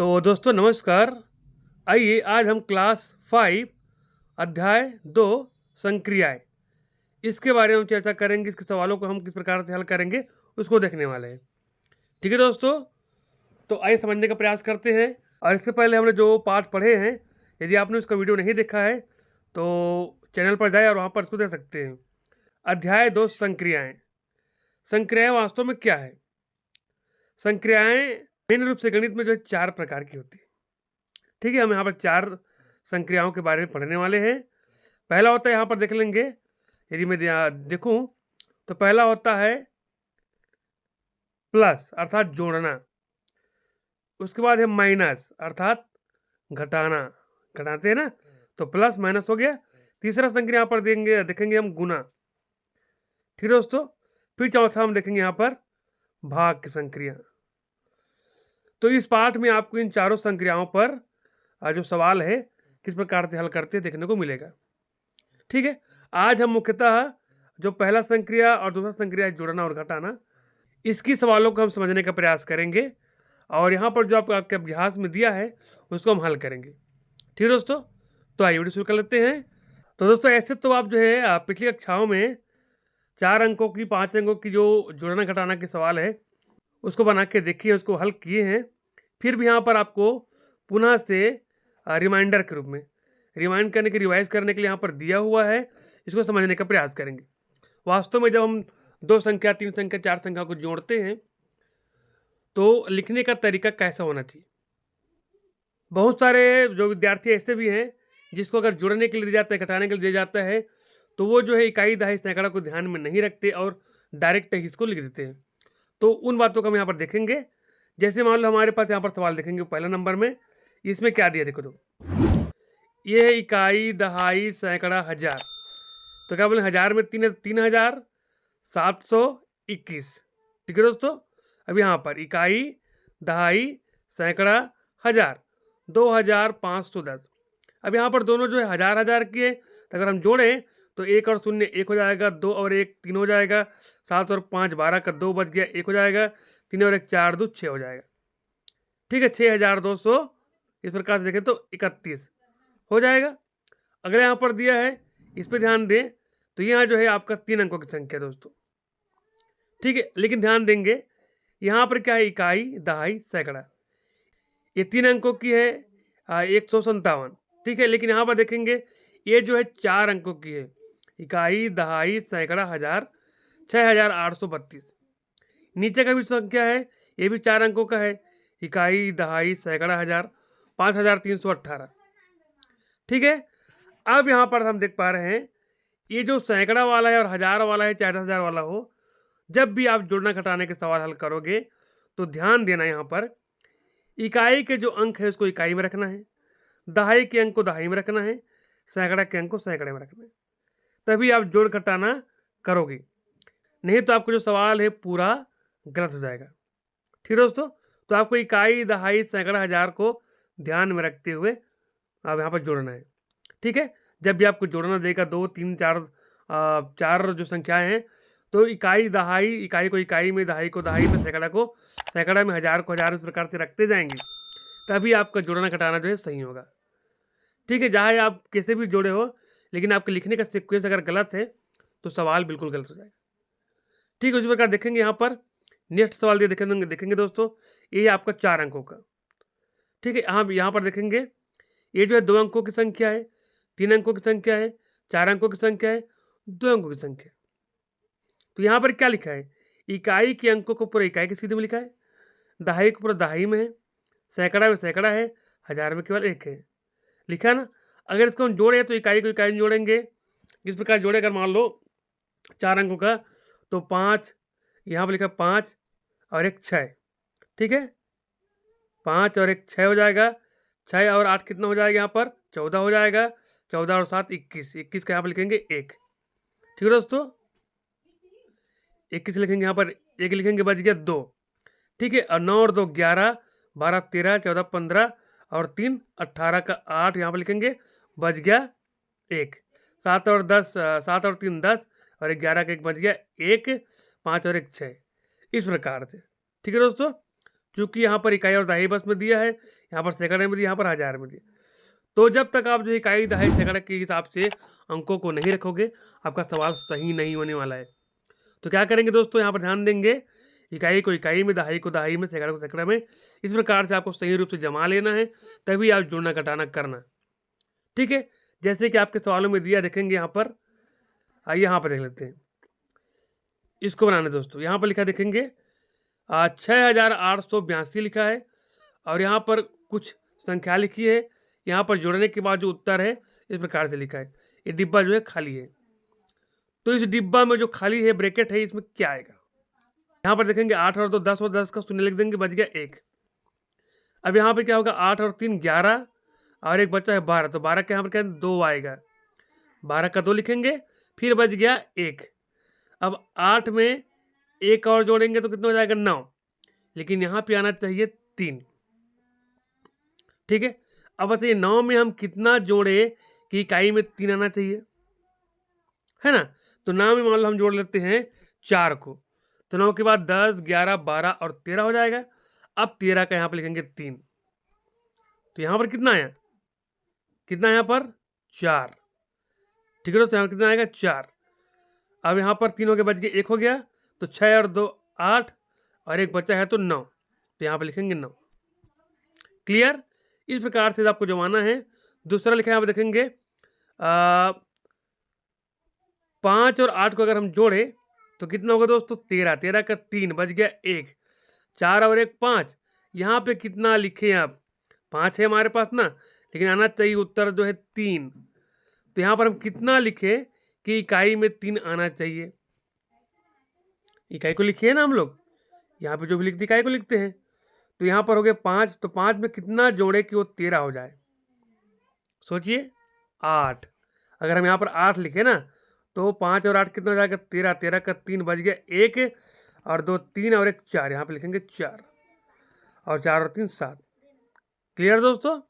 तो दोस्तों नमस्कार। आइए आज हम क्लास 5 अध्याय 2 संक्रियाएं इसके बारे में चर्चा करेंगे। इसके सवालों को हम किस प्रकार से हल करेंगे उसको देखने वाले हैं। ठीक है दोस्तों, तो आइए समझने का प्रयास करते हैं। और इससे पहले हमने जो पाठ पढ़े हैं, यदि आपने उसका वीडियो नहीं देखा है तो चैनल पर जाए और वहाँ पर उसको देख सकते हैं। अध्याय 2 संक्रियाएं। संक्रियाएं वास्तव में क्या है? संक्रियाएं मेन रूप से गणित में जो है 4 प्रकार की होती है। ठीक है, हम यहाँ पर 4 संक्रियाओं के बारे में पढ़ने वाले हैं। पहला होता है, यहाँ पर देख लेंगे, यदि मैं देखूं तो पहला होता है प्लस अर्थात जोड़ना। उसके बाद है माइनस अर्थात घटाना, घटाते हैं ना, तो प्लस माइनस हो गया। तीसरा संक्रिया यहाँ पर देखेंगे हम गुना। ठीक है दोस्तों, फिर चौथा हम देखेंगे यहाँ पर भाग की संक्रिया। तो इस पाठ में आपको इन चारों संक्रियाओं पर जो सवाल है किस प्रकार से हल करते देखने को मिलेगा। ठीक है, आज हम मुख्यतः जो पहला संक्रिया और दूसरा संक्रिया है जोड़ना और घटाना, इसकी सवालों को हम समझने का प्रयास करेंगे और यहाँ पर जो आपके अभ्यास में दिया है उसको हम हल करेंगे। ठीक है दोस्तों, तो आइए वीडियो शुरू कर लेते हैं। तो दोस्तों ऐसे तो आप जो है पिछली कक्षाओं में 4 अंकों की 5 अंकों की जो जोड़ना घटाना के सवाल है उसको बना के देखिए, उसको हल किए हैं। फिर भी यहाँ पर आपको पुनः से रिमाइंडर के रूप में रिमाइंड करने के, रिवाइज करने के लिए यहाँ पर दिया हुआ है। इसको समझने का प्रयास करेंगे। वास्तव में जब हम 2 संख्या, 3 संख्या, 4 संख्या को जोड़ते हैं तो लिखने का तरीका कैसा होना चाहिए। बहुत सारे जो विद्यार्थी ऐसे भी हैं जिसको अगर जोड़ने के लिए दिया जाता है, घटाने के लिए दिया जाता है, तो वो जो है इकाई, दहाई, सैकड़ा को ध्यान में नहीं रखते और डायरेक्ट ही इसको लिख देते हैं। तो उन बातों को हम यहाँ पर देखेंगे। जैसे मान लो हमारे पास यहाँ पर सवाल देखेंगे पहला नंबर में, इसमें क्या दिया देखो, तो ये है इकाई, दहाई, सैकड़ा, हजार। तो क्या बोले, हजार में 3721। ठीक है दोस्तों, अब यहाँ पर इकाई, दहाई, सैकड़ा, हजार, 2510। अब यहाँ पर दोनों जो है हजार हजार की है, तो अगर हम जोड़ें तो 1 और 0 1 हो जाएगा, 2 और 1 3 हो जाएगा, 7 और 5 12 का 2 बच गया, 1 हो जाएगा, 3 और 1 4 2 6 हो जाएगा। ठीक है, 6200 इस प्रकार से देखें तो 31 हो जाएगा। अगले यहाँ पर दिया है, इस पर ध्यान दें, तो यहाँ जो है आपका 3 अंकों की संख्या दोस्तों। ठीक है, लेकिन ध्यान देंगे यहाँ पर क्या है, इकाई, दहाई, सैकड़ा, ये 3 अंकों की है, 157। ठीक है, लेकिन यहाँ पर देखेंगे ये जो है 4 अंकों की है, इकाई, दहाई, सैकड़ा, हजार, 6832। नीचे का भी संख्या है, ये भी 4 अंकों का है, इकाई, दहाई, सैकड़ा, हजार, 5318। ठीक है, अब यहाँ पर हम देख पा रहे हैं ये जो सैकड़ा वाला है और हजार वाला है, चाहे 10,000 वाला हो, जब भी आप जोड़ना घटाने के सवाल हल करोगे तो ध्यान देना, यहाँ पर इकाई के जो अंक है उसको इकाई में रखना है, दहाई के अंक को दहाई में रखना है, सैकड़ा के अंक को सैकड़े में रखना है, तभी आप जोड़ घटाना करोगे। नहीं तो आपको जो सवाल है पूरा गलत हो जाएगा। ठीक है दोस्तों, तो आपको इकाई, दहाई, सैकड़ा, हजार को ध्यान में रखते हुए आप यहाँ पर जोड़ना है। ठीक है, जब भी आपको जोड़ना देगा 2 3 4 4 जो संख्याएं हैं, तो इकाई, दहाई, इकाई को इकाई में, दहाई को दहाई में, सैकड़ा को सैकड़ा में, हजार को हजार, इस प्रकार से रखते जाएंगे, तभी आपका जोड़ना घटाना जो है सही होगा। ठीक है, चाहे आप कैसे भी जोड़े हो, लेकिन आपके लिखने का सीक्वेंस अगर गलत है तो सवाल बिल्कुल गलत हो जाएगा। ठीक है, उसी प्रकार देखेंगे यहाँ पर नेक्स्ट सवाल देखेंगे दोस्तों, ये आपका 4 अंकों का। ठीक है, हाँ, यहाँ पर देखेंगे ये जो है 2 अंकों की संख्या है, 3 अंकों की संख्या है, 4 अंकों की संख्या है, 2 अंकों की संख्या। तो यहाँ पर क्या लिखा है, इकाई के अंकों को पूरा इकाई की सीधे में लिखा है, दहाई को पूरा दहाई में है, सैकड़ा में सैकड़ा है, हजार में केवल 1 है, लिखा है ना। अगर इसको हम जोड़े तो इकाई को इकाई में जोड़ेंगे, इस प्रकार जोड़े, अगर मान लो 4 अंकों का, तो 5, यहाँ पर लिखा 5 और 1 6। ठीक है, 5 और 1 6 हो जाएगा, 6 और 8 कितना हो जाएगा, यहाँ पर 14 हो जाएगा, 14 और 7 21, 21 का यहाँ पर लिखेंगे 1। ठीक है दोस्तों, 21 लिखेंगे, यहाँ पर 1 लिखेंगे, बच गया 2। ठीक है, और 9 और 2 11, 12 13, 14 15 और 3 18 का 8 यहाँ पर लिखेंगे, बच गया 1। 7 और 10, 7 और 3 10 और 11 का 1 बच गया 1, 5 और 1 6, इस प्रकार से। ठीक है दोस्तों, क्योंकि यहाँ पर इकाई और दहाई बस में दिया है, यहाँ पर सैकड़े में दिया, यहाँ पर हज़ार में दिया। तो जब तक आप जो इकाई दहाई सैकड़े के हिसाब से अंकों को नहीं रखोगे, आपका सवाल सही नहीं होने वाला है। तो क्या करेंगे दोस्तों, यहाँ पर ध्यान देंगे, इकाई को इकाई में, दहाई को दहाई में, सैकड़े को सैकड़े में, इस प्रकार से आपको सही रूप से जमा लेना है, तभी आप जोड़ना घटाना करना। ठीक है, जैसे कि आपके सवालों में दिया, देखेंगे यहाँ पर, आइए यहाँ पर देख लेते हैं इसको बनाने दोस्तों। यहाँ पर लिखा देखेंगे 6882 लिखा है और यहाँ पर कुछ संख्या लिखी है। यहाँ पर जोड़ने के बाद जो उत्तर है इस प्रकार से लिखा है। ये डिब्बा जो है खाली है, तो इस डिब्बा में जो खाली है ब्रैकेट है, इसमें क्या आएगा। यहाँ पर देखेंगे 8 और 2 10 और 10 का शून्य लिख देंगे, बच गया 1। अब यहाँ पे क्या होगा, 8 और 3 11 और एक बचा है 12, तो 12 के यहाँ पर क्या 2 आएगा, 12 का 2 लिखेंगे, फिर बच गया 1। अब 8 में एक और जोड़ेंगे तो कितना हो जाएगा 9, लेकिन यहाँ पे आना चाहिए 3। ठीक है, अब बताइए 9 में हम कितना जोड़े कि इकाई में 3 आना चाहिए, है ना। तो 9 में मान लो हम जोड़ लेते हैं 4 को, तो 9 के बाद 10 11 12 और 13 हो जाएगा। अब 13 का यहाँ पर लिखेंगे 3, तो यहाँ पर कितना आया, कितना यहाँ पर 4। ठीक है दोस्तों, यहाँ कितना आएगा 4। अब यहाँ पर 3 हो गया, बच गया 1 हो गया, तो 6 और 2 8 और एक बचा है तो 9, तो यहाँ पर लिखेंगे 9। क्लियर, इस प्रकार से आपको जमाना है। दूसरा लिखा है, यहाँ पर देखेंगे 5 और 8 को अगर हम जोड़े तो कितना होगा दोस्तों 13, 13 का 3 बच गया 1, 4 और 1 5। यहाँ पे कितना लिखे आप, 5 है हमारे पास ना, लेकिन आना चाहिए उत्तर जो है 3। तो यहाँ पर हम कितना लिखे कि इकाई में 3 आना चाहिए, इकाई को लिखिए ना हम लोग, यहाँ पे जो भी लिखते इकाई को लिखते हैं। तो यहाँ पर हो गया 5, तो 5 में कितना जोड़े कि वो 13 हो जाए, सोचिए 8। अगर हम यहाँ पर 8 लिखे ना तो 5 और 8 कितना हो जाएगा 13, 13 का 3 बच गया 1 और 2 3 और 1 4, यहाँ पे लिखेंगे 4 और 4 और 3 7। क्लियर दोस्तों।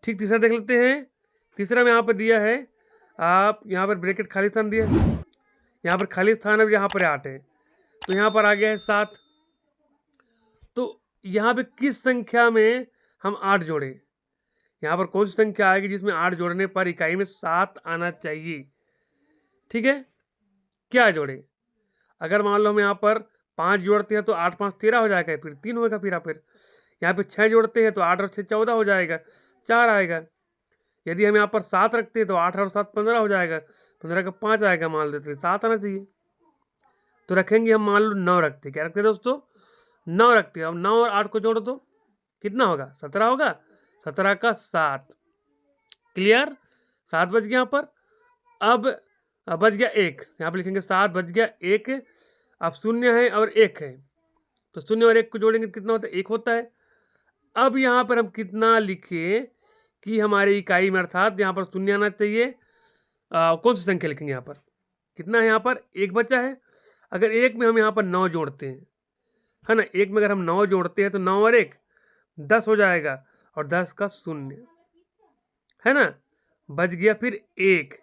ठीक, तीसरा देख लेते हैं। तीसरा में यहाँ पर दिया है, आप यहाँ पर ब्रैकेट खाली स्थान दिया, यहाँ पर खाली स्थान है, यहाँ पर 8 है, तो यहाँ पर आ गया है 7। तो यहाँ पे किस संख्या में हम 8 जोड़े, यहाँ पर कौन सी संख्या आएगी जिसमें 8 जोड़ने पर इकाई में 7 आना चाहिए। ठीक है, क्या जोड़े, अगर मान लो हम यहाँ पर 5 जोड़ते हैं तो 8 5 13 हो जाएगा, फिर 3 होगा, फिर यहाँ पे 6 जोड़ते हैं तो 8 और 6 14 हो जाएगा, 4 आएगा। यदि हम यहाँ पर 7 रखते हैं तो 8 और 7 15 हो जाएगा, 15 का 5 आएगा, मान लेते हैं 7 आना चाहिए। तो रखेंगे हम, मान लो 9 रखते हैं, क्या रखते हैं दोस्तों 9 रखते हैं। अब 9 और 8 को जोड़ो तो कितना होगा 17 होगा, 17 का 7। क्लियर, 7 बच गया यहाँ पर। अब बच गया 1, यहाँ पर लिखेंगे 7 बच गया 1। अब 0 है और 1 है, तो 0 और 1 को जोड़ेंगे कितना होता है 1 होता है। अब यहाँ पर हम कितना लिखे कि हमारी इकाई में, अर्थात यहाँ पर 0 आना चाहिए। कौन सी संख्या लिखेंगे, यहाँ पर कितना है, यहाँ पर 1 बचा है। अगर 1 में हम यहाँ पर 9 जोड़ते हैं, है ना, 1 में अगर हम 9 जोड़ते हैं तो 9 और 1 10 हो जाएगा, और 10 का 0, है ना, बच गया फिर 1,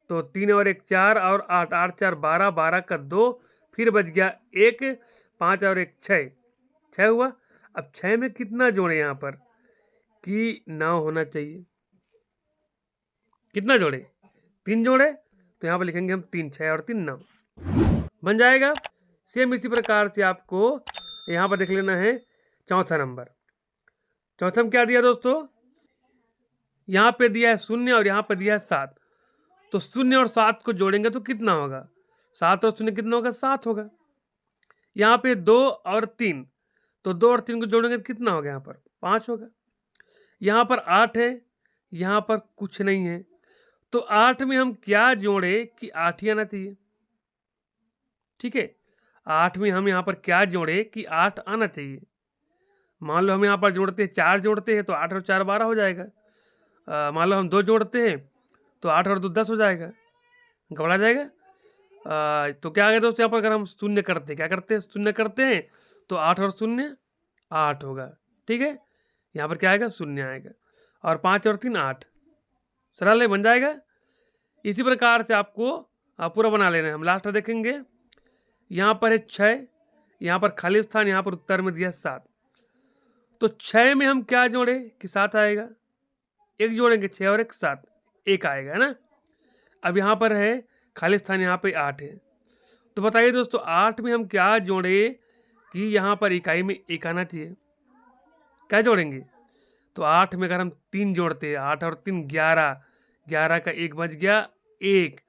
तो 3 और 1 4 और 8 8 4 12, 12 का 2, फिर बच गया 1, 5 और 1 6, 6 हुआ। अब 6 में कितना जोड़े यहाँ पर कि 9 होना चाहिए, कितना जोड़े 3 जोड़े, तो यहाँ पर लिखेंगे हम 3, 6 और 3 9 बन जाएगा। सेम इसी प्रकार से आपको यहाँ पर देख लेना है चौथा नंबर। चौथा में क्या दिया दोस्तों, यहाँ पे दिया है 0 और यहाँ पे दिया है 7, तो 0 और 7 को जोड़ेंगे तो कितना होगा, 7 और 0 कितना होगा 7 होगा। यहाँ पे 2 और 3, तो 2 और 3 को जोड़ेंगे तो कितना होगा, यहाँ पर 5 होगा। यहाँ पर 8 है, यहाँ पर कुछ नहीं है, तो 8 में हम क्या जोड़े कि 8 ही आना चाहिए। ठीक है, 8 में हम यहाँ पर क्या जोड़े कि 8 आना चाहिए। मान लो हम यहाँ पर जोड़ते हैं 4 जोड़ते हैं तो 8 और 4 12 हो जाएगा। मान लो हम 2 जोड़ते हैं तो 8 और 2 10 हो जाएगा, घबरा जाएगा। तो क्या है दोस्तों, यहाँ पर अगर हम 0 करते हैं, क्या करते हैं 0 करते हैं तो 8 और 0 8 होगा। ठीक है, यहाँ पर क्या आएगा 0 आएगा, और 5 और 3 8, सरल है, बन जाएगा। इसी प्रकार से आपको पूरा बना लेना है। हम लास्ट में देखेंगे, यहाँ पर है 6, यहाँ पर खाली स्थान, यहाँ पर उत्तर में दिया 7। तो 6 में हम क्या जोड़े कि 7 आएगा, 1 जोड़ेंगे, 6 और 1 7, 1 आएगा, है ना। अब यहाँ पर है खाली स्थान, यहाँ पे 8 है। तो बताइए दोस्तों 8 में हम क्या जोड़े कि यहाँ पर इकाई में 1 आना चाहिए। क्या जोड़ेंगे, तो 8 में अगर हम 3 जोड़ते हैं, 8 और 3 11, 11 का 1 बच गया 1,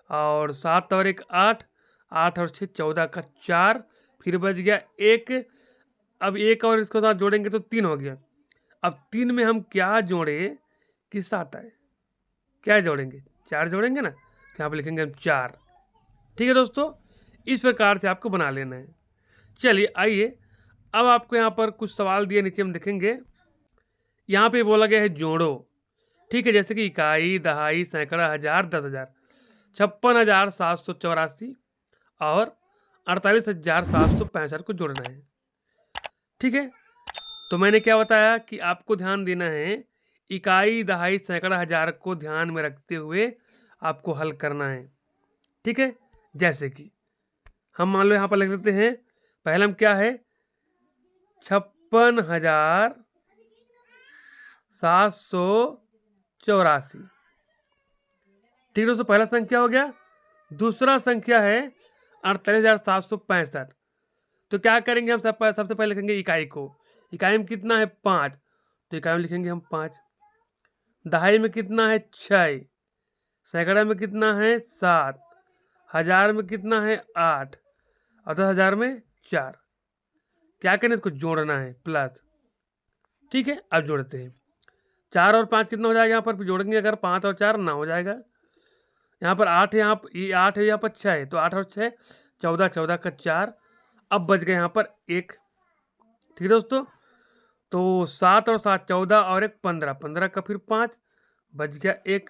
और 7 और 1 8, 8 और 6 14 का 4, फिर बच गया 1। अब 1 और इसके साथ जोड़ेंगे तो 3 हो गया। अब 3 में हम क्या जोड़े कि 7 आए, क्या जोड़ेंगे, 4 जोड़ेंगे ना, तो यहाँ पर लिखेंगे हम 4। ठीक है दोस्तों, इस प्रकार से आपको बना लेना है। चलिए आइए, अब आपको यहाँ पर कुछ सवाल दिए, नीचे हम देखेंगे। यहाँ पे बोला गया है जोड़ो, ठीक है, जैसे कि इकाई, दहाई, सैकड़ा, हजार, 10,000, 56,784 और 48,765 को जोड़ना है। ठीक है, तो मैंने क्या बताया कि आपको ध्यान देना है, इकाई, दहाई, सैकड़ा, हजार को ध्यान में रखते हुए आपको हल करना है। ठीक है, जैसे कि हम मान लो यहाँ पर लिख लेते हैं, पहला हम क्या है 56,784। ठीक है दोस्तों, पहला संख्या हो गया। दूसरा संख्या है 48,765। तो क्या करेंगे हम, सबसे पहले लिखेंगे इकाई को। इकाई में कितना है 5, तो इकाई में लिखेंगे हम 5। दहाई में कितना है 6, सैकड़ा में कितना है 7, हजार में कितना है 8 और 10,000 में 4। क्या करें, इसको जोड़ना है प्लस। ठीक है, अब जोड़ते हैं। 4 और 5 कितना हो जाएगा, यहाँ पर जोड़ेंगे अगर 5 और 4 ना हो जाएगा। यहाँ पर 8 है, यहाँ पर ये 8 है, यहाँ पर 6 है, तो 8 और 6 14, 14 का 4। अब बच गए यहाँ पर 1। ठीक है दोस्तों, तो 7 और 7 14 और 1 15, 15 का फिर 5 बच गया 1।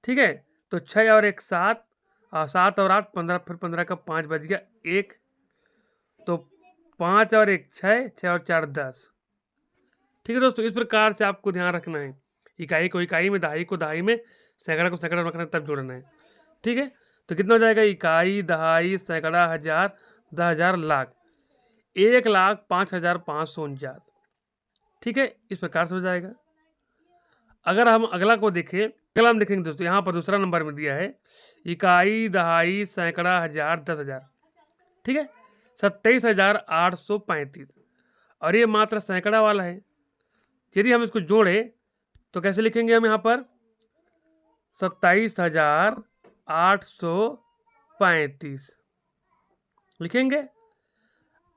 ठीक है, तो 6 और 1 7, और 7 और 8 15, फिर 15 का 5 बच गया 1। तो 5 और 1 6, 6 और 4 10। ठीक है दोस्तों, इस प्रकार से आपको ध्यान रखना है, इकाई को इकाई में, दहाई को दहाई में, सैकड़ा को सैकड़ा में रखना है, तब जोड़ना है। ठीक है, तो कितना हो जाएगा, इकाई, दहाई, सैकड़ा, हजार, 10,000, लाख, 1,05,549। ठीक है, इस प्रकार से हो जाएगा। अगर हम अगला को देखें, अगला हम देखेंगे दोस्तों, यहाँ पर दूसरा नंबर में दिया है इकाई, दहाई, सैकड़ा, हजार, 10,000। ठीक है, 27,835, और ये मात्र सैकड़ा वाला है। यदि हम इसको जोड़े तो कैसे लिखेंगे, हम यहाँ पर 27,835 लिखेंगे।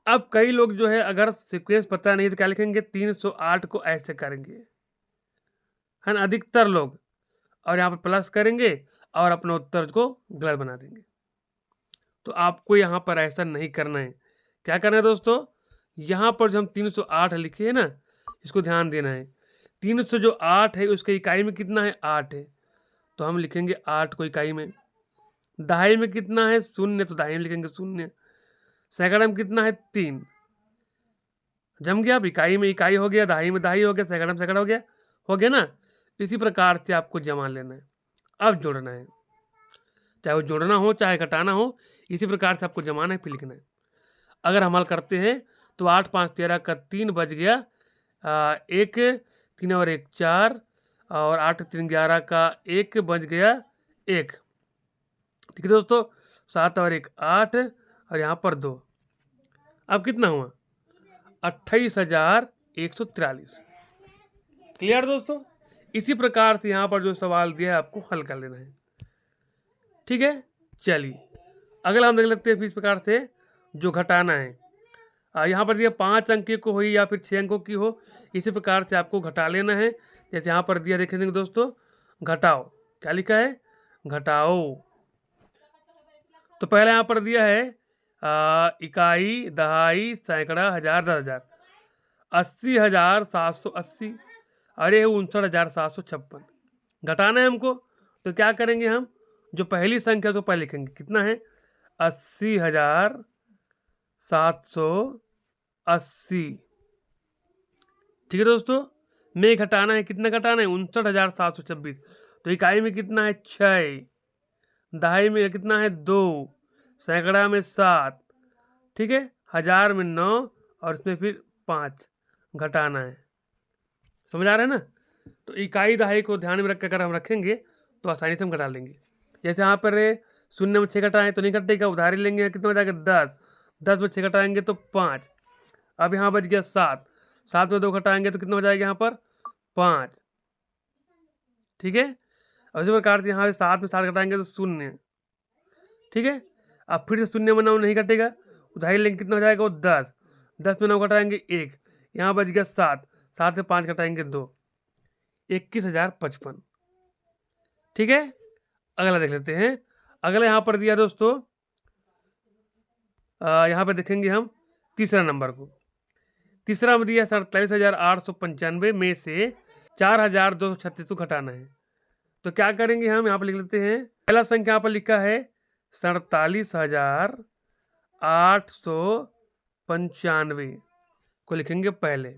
अब कई लोग जो है अगर सीक्वेंस पता नहीं तो क्या लिखेंगे, 308 को ऐसे करेंगे, है ना, अधिकतर लोग, और यहाँ पर प्लस करेंगे और अपने उत्तर को गलत बना देंगे। तो आपको यहाँ पर ऐसा नहीं करना है। क्या करना है दोस्तों, यहाँ पर जो हम 308 लिखे हैं ना, इसको ध्यान देना है। 300 जो 8 है उसके इकाई में कितना है 8 है, तो हम लिखेंगे 8 को इकाई में। दहाई में कितना है 0, तो दहाई में लिखेंगे 0। सैकड़ा में कितना है 3, जम गया। अब इकाई में इकाई हो गया, दहाई में दहाई हो गया, सैकड़ा में सैकड़ा हो गया ना। इसी प्रकार से आपको जमा लेना है, अब जोड़ना है, चाहे वो जोड़ना हो चाहे घटाना हो, इसी प्रकार से आपको जमाना है, फिर लिखना है। अगर हम हल करते हैं तो 8 5 13 का 3 बच गया 1, 3 और 1 4, और 8 3 11 का 1 बच गया 1। ठीक है दोस्तों, 7 और 1 8, और यहाँ पर 2। अब कितना हुआ 28,143। क्लियर दोस्तों, इसी प्रकार से यहाँ पर जो सवाल दिया है आपको हल कर लेना है। ठीक है, चलिए अगला हम देख लेते हैं इस प्रकार से जो घटाना है। यहाँ पर दिया 5 अंक को हो या फिर 6 अंकों की हो, इसी प्रकार से आपको घटा लेना है। जैसे यहाँ पर दिया देखेंगे दोस्तों, घटाओ, क्या लिखा है घटाओ। तो पहले यहाँ पर दिया है इकाई, दहाई, सैकड़ा, हजार, 10,000, 80,780, अरे 59,756 घटाना है हमको। तो क्या करेंगे, हम जो पहली संख्या तो पहले लिखेंगे, कितना है 80,780। ठीक है दोस्तों, में घटाना है, कितना घटाना है 59,726। तो इकाई में कितना है 6, दहाई में कितना है 2, सैकड़ा में 7। ठीक है, 1000 में 9 और इसमें फिर 5 घटाना है। समझ आ रहा है ना? तो इकाई दहाई को ध्यान में रख कर अगर हम रखेंगे तो आसानी से हम घटा लेंगे। जैसे यहाँ पर शून्य में 6 घटाएं तो नहीं घटेगा, उधारी लेंगे कितना हो जाएगा 10, 10 में 6 घटाएंगे तो 5। अब यहाँ बच गया 7, 7 में 2 घटाएंगे तो कितना हो जाएगा यहाँ पर 5। ठीक है, और इसी प्रकार से यहाँ से 7 में 7 घटाएंगे तो 0। ठीक है, अब फिर से 0 में 9 नहीं घटेगा, उधारी लेंगे कितना हो जाएगा वो 10, 10 में 9 घटाएंगे 1, यहाँ बच गया 7, 7 में 5 घटाएंगे 2, 21,055। ठीक है, अगला देख लेते हैं। अगला यहाँ पर दिया दोस्तों, यहाँ पर देखेंगे हम तीसरा नंबर को। तीसरा में दिया 47,895 में से 4,236 को घटाना है। तो क्या करेंगे हम, यहाँ पर लिख लेते हैं। पहला संख्या यहाँ पर लिखा है 47,895 को लिखेंगे पहले,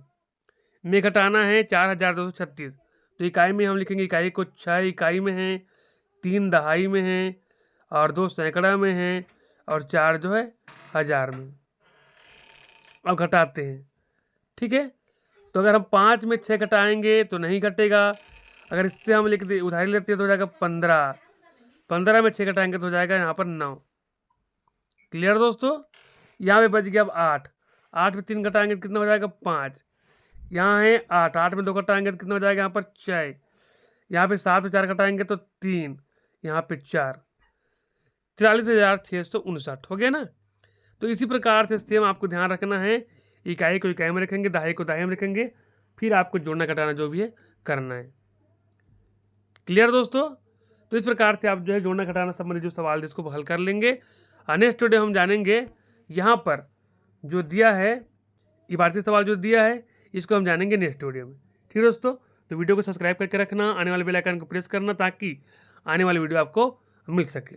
में घटाना है 4,236। तो इकाई में हम लिखेंगे, इकाई को 6 इकाई में है, 3 दहाई में है और 2 सैकड़ा में है और 4 जो है 1000 में। अब घटाते हैं। ठीक है, तो अगर हम 5 में 6 घटाएंगे तो नहीं घटेगा, अगर इससे हम लिख दे उधारी लेते हैं तो हो जाएगा 15, 15 में 6 घटाएंगे तो हो जाएगा यहाँ पर 9। क्लियर दोस्तों? यहाँ पे बच गया अब 8, 8 में 3 घटाएंगे तो कितना हो जाएगा 5, यहाँ है 8, 8 में 2 घटाएंगे तो कितना हो जाएगा यहाँ पर 6, यहाँ पे 7 में 4 घटाएंगे तो 3, यहाँ पे 4, 43,659 हो गया ना। तो इसी प्रकार से सेम आपको ध्यान रखना है, इकाई को इकाई में रखेंगे, दहाई को दहाई में रखेंगे, फिर आपको जोड़ना घटाना जो भी है करना है। क्लियर दोस्तों? तो इस प्रकार से आप जो है जोड़ना घटाना संबंधित जो सवाल है इसको हल कर लेंगे। नेक्स्ट वीडियो हम जानेंगे यहाँ पर जो दिया है इबारती सवाल जो दिया है इसको हम जानेंगे नेक्स्ट वीडियो में। ठीक है दोस्तों, तो वीडियो को सब्सक्राइब करके रखना, आने वाले बेल आइकन को प्रेस करना ताकि आने वाली वीडियो आपको मिल सके।